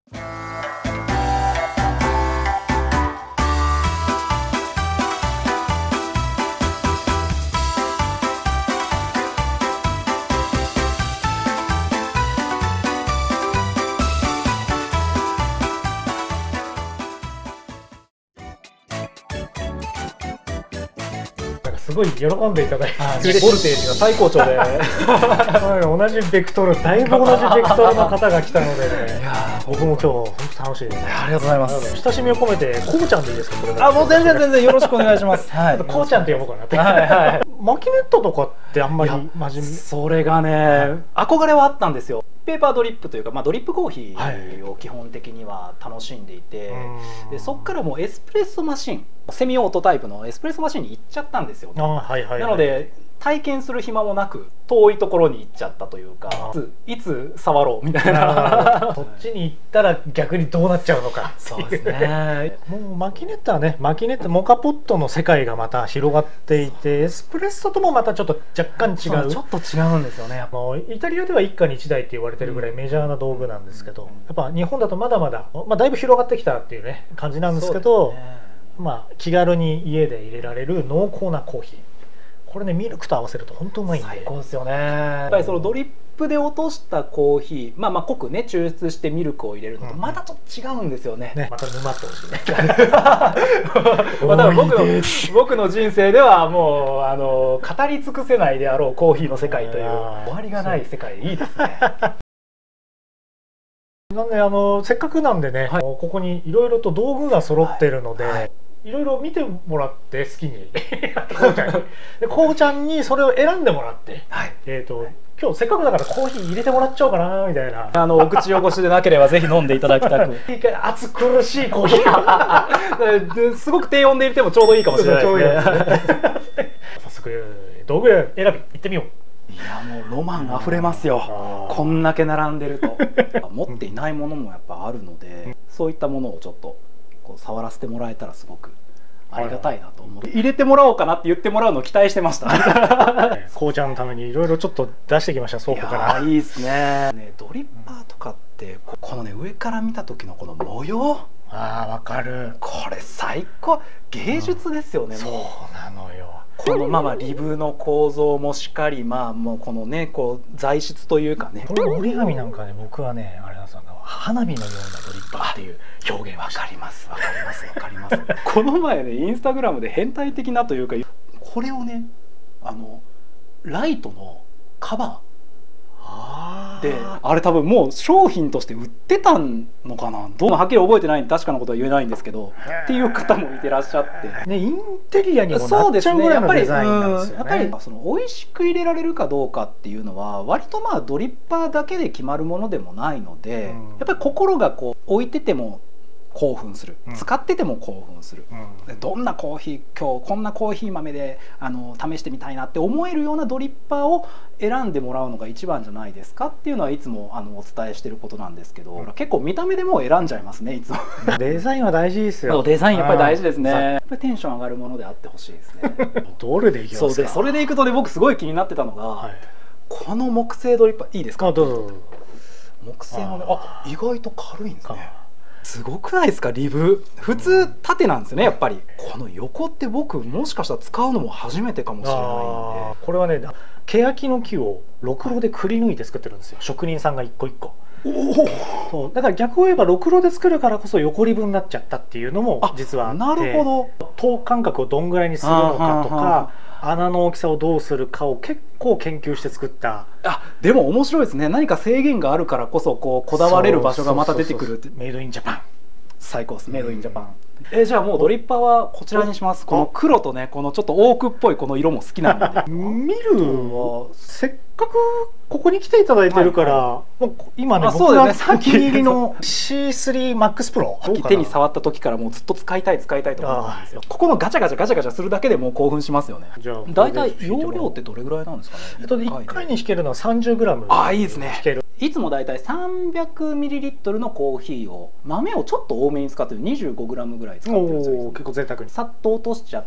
すごい喜んでいただいて、ボルテージが最高潮で同じベクトル、だいぶ同じベクトルの方が来たのでね、いや僕も今日本当楽しいですね。ありがとうございます。親しみを込めてこうちゃんでいいですか？これもう全然よろしくお願いします。はい、こうちゃんって呼ぼうかなって。はい、マキネットとかってあんまり真面目？それがね、憧れはあったんですよ。ペーパードリップというか、ドリップコーヒーを基本的には楽しんでいて、でそこからもうエスプレッソマシン、セミオートタイプのエスプレッソマシンに行っちゃったんですよ。なので体験する暇もなく遠いところに行っちゃったというか、いつ触ろうみたいな。そっちに行ったら逆にどうなっちゃうのか。そうですね。もうマキネットはね、マキネットモカポットの世界がまた広がっていて、エスプレッソともまたちょっと若干違う。ちょっと違うんですよね。イタリアでは一家に一台って言われてるぐらいメジャーな道具なんですけど、やっぱ日本だとまだまだ、だいぶ広がってきたっていうね感じなんですけど、気軽に家で入れられる濃厚なコーヒー。これね、ミルクと合わせると本当うまいんで。最高ですよね。やっぱりそのドリップで落としたコーヒー、濃くね抽出してミルクを入れるのとまたちょっと違うんですよね。また沼ってほしいね。多分僕の人生ではもう語り尽くせないであろうコーヒーの世界という終わりがない世界、いいですね。なんでせっかくなんでね、ここにいろいろと道具が揃ってるので。いろいろ見てもらって好きにこうちゃんにそれを選んでもらって、今日せっかくだからコーヒー入れてもらっちゃおうかなみたいな。お口汚しでなければぜひ飲んでいただきたく。暑苦しいコーヒー。すごく低温で入れてもちょうどいいかもしれないですね。早速道具選び行ってみよう。いやもうロマンあふれますよ。こんだけ並んでると持っていないものもやっぱあるので、そういったものをちょっと触らせてもらえたらすごくありがたいなと思って、入れてもらおうかなって言ってもらうのを期待してました。こうちゃんのためにいろいろちょっと出してきました、倉庫から。いいですね。ドリッパーとかってこのね、上から見た時のこの模様、わかる。これ最高、芸術ですよね。そうなのよ。このリブの構造もしっかり、もうこのね材質というかね、この折り紙なんかね、僕はねあれなんですよ、花火のようなドリッパーっていう表現。わかります。この前ねインスタグラムで変態的なというか、これをねライトのカバーで、あれ多分もう商品として売ってたのかな、どうもはっきり覚えてないんで確かなことは言えないんですけど、っていう方もいてらっしゃってね、インテリアにもなっちゃうぐらいのデザインなんですよね。やっぱりその美味しく入れられるかどうかっていうのは割とドリッパーだけで決まるものでもないので、やっぱり心が置いてても興奮する、使ってても興奮する、どんなコーヒー、今日こんなコーヒー豆で試してみたいなって思えるようなドリッパーを選んでもらうのが一番じゃないですかっていうのはいつもお伝えしてることなんですけど、結構見た目でもう選んじゃいますね、いつも。デザインは大事ですよ。デザインやっぱり大事ですね。やっぱりテンション上がるものであってほしいですね。どれでいきますか？それでいくとね、僕すごい気になってたのが、この木製ドリッパーいいですか？どうぞ。木製のね、意外と軽いんですね。すごくないですか？リブ普通縦なんですよね。やっぱりこの横って僕もしかしたら使うのも初めてかもしれないんで。これはね、ケヤキの木をろくろでくり抜いて作ってるんですよ、職人さんが一個一個。そうだから逆を言えばろくろで作るからこそ横リブになっちゃったっていうのも実はあって、なるほど。等間隔をどんぐらいにするのかとか、穴の大きさをどうするかを結構研究して作った。でも面白いですね。何か制限があるからこそこだわれる場所がまた出てくるって。メイドインジャパン。最高です。メイドインジャパン。じゃあもうドリッパーはこちらにします。この黒とね、このちょっとオークっぽいこの色も好きなんで。ミルはせっかくここに来ていただいてるから、もう今ね、僕がお気に入りの C3MAX Pro 手に触った時からもうずっと使いたいと思ってたんですよ。ここのガチャガチャするだけでもう興奮しますよね。だいたい容量ってどれぐらいなんですかね。1回に引けるのは 30g。いいですね。いつもだいたい 300ml のコーヒーを豆をちょっと多めに使ってる 25g ぐらい使ってるんですよ。結構贅沢にさっと落としちゃっ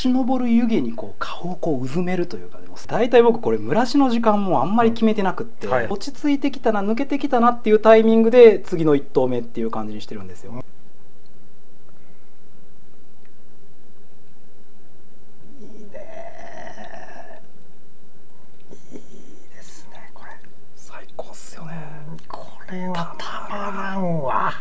立ち上る湯気にこう顔をこううずめるというか、でも大体僕これ蒸らしの時間もあんまり決めてなくって、落ち着いてきたな抜けてきたなっていうタイミングで次の1投目っていう感じにしてるんですよ。いいね、いいですね、これ最高っすよね。これはたまらんわ。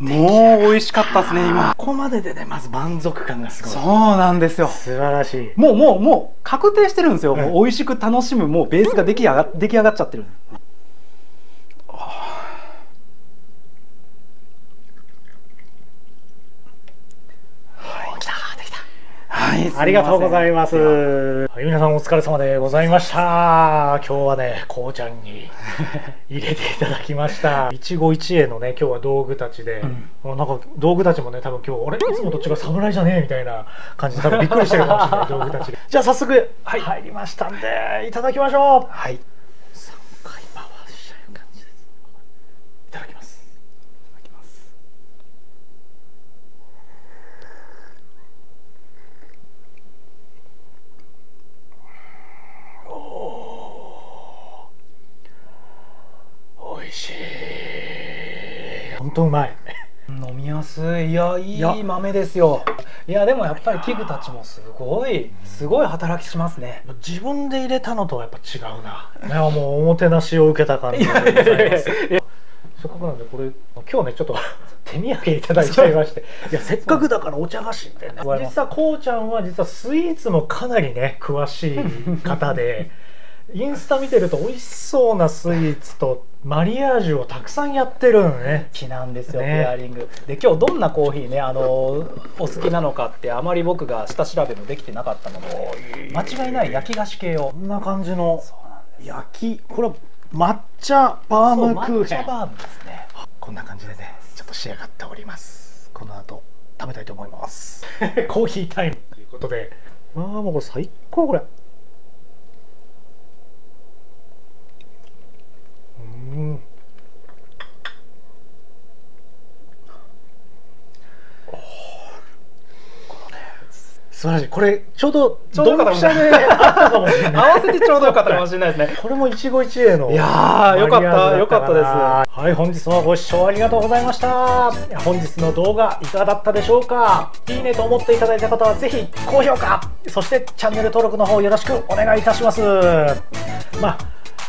もう美味しかったですね。今ここまででね、まず満足感がすごい。そうなんですよ。素晴らしい。もう確定してるんですよ。もう美味しく楽しむもうベースが出来上がっちゃってる。ありがとうございます。皆さんお疲れ様でございました。今日はね、こうちゃんに入れていただきました。一期一会のね、今日は道具たちで、もうなんか道具たちもね、多分今日、あれいつもと違う侍じゃねえみたいな感じで多分びっくりしてるかもしれない道具たちで。じゃあ早速、入りましたんで、いただきましょう。はい。3回回しちゃう感じです。いただきます。美味しい。本当うまい。飲みやすい。いや、いい豆ですよ。いや、でもやっぱり器具たちもすごい働きしますね。自分で入れたのとはやっぱ違うな。いや、もうおもてなしを受けた感じでございます。せっかくなんでこれ今日ねちょっと手土産いただいちゃいまして、いやせっかくだからお茶菓子ってね。実はこうちゃんは実はスイーツもかなりね詳しい方で。インスタ見てると美味しそうなスイーツとマリアージュをたくさんやってるのね。好きなんですよ、ペアリングで。今日どんなコーヒーねお好きなのかってあまり僕が下調べもできてなかったので、間違いない焼き菓子系を。こんな感じの焼き、これは抹茶バームクーヘン。抹茶バームですね。こんな感じでねちょっと仕上がっております。この後食べたいと思いますコーヒータイムということで、もうこれ最高。これ素晴らしい。これちょうどドンピシャであったかもしれない。合わせてちょうどよかったかもしれないですね。これも一期一会の。いやー、よかったです。はい、本日はご視聴ありがとうございました。本日の動画いかがだったでしょうか。いいねと思っていただいた方はぜひ高評価、そしてチャンネル登録の方よろしくお願いいたします。まあ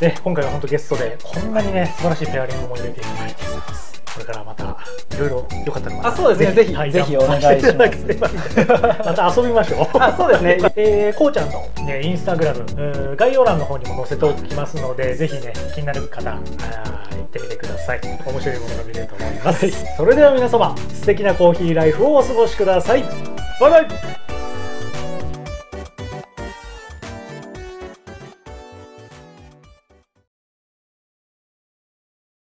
ね、今回は本当ゲストでこんなにね素晴らしいペアリングも入れていただいています。これからまたいろいろよかったらそうですね、ぜひお願いします。また遊びましょう。そうですね。こうちゃんのねインスタグラム概要欄の方にも載せておきますので、ぜひね気になる方行ってみてください。面白いものが見れると思います。それでは皆様素敵なコーヒーライフをお過ごしください。バイバイ。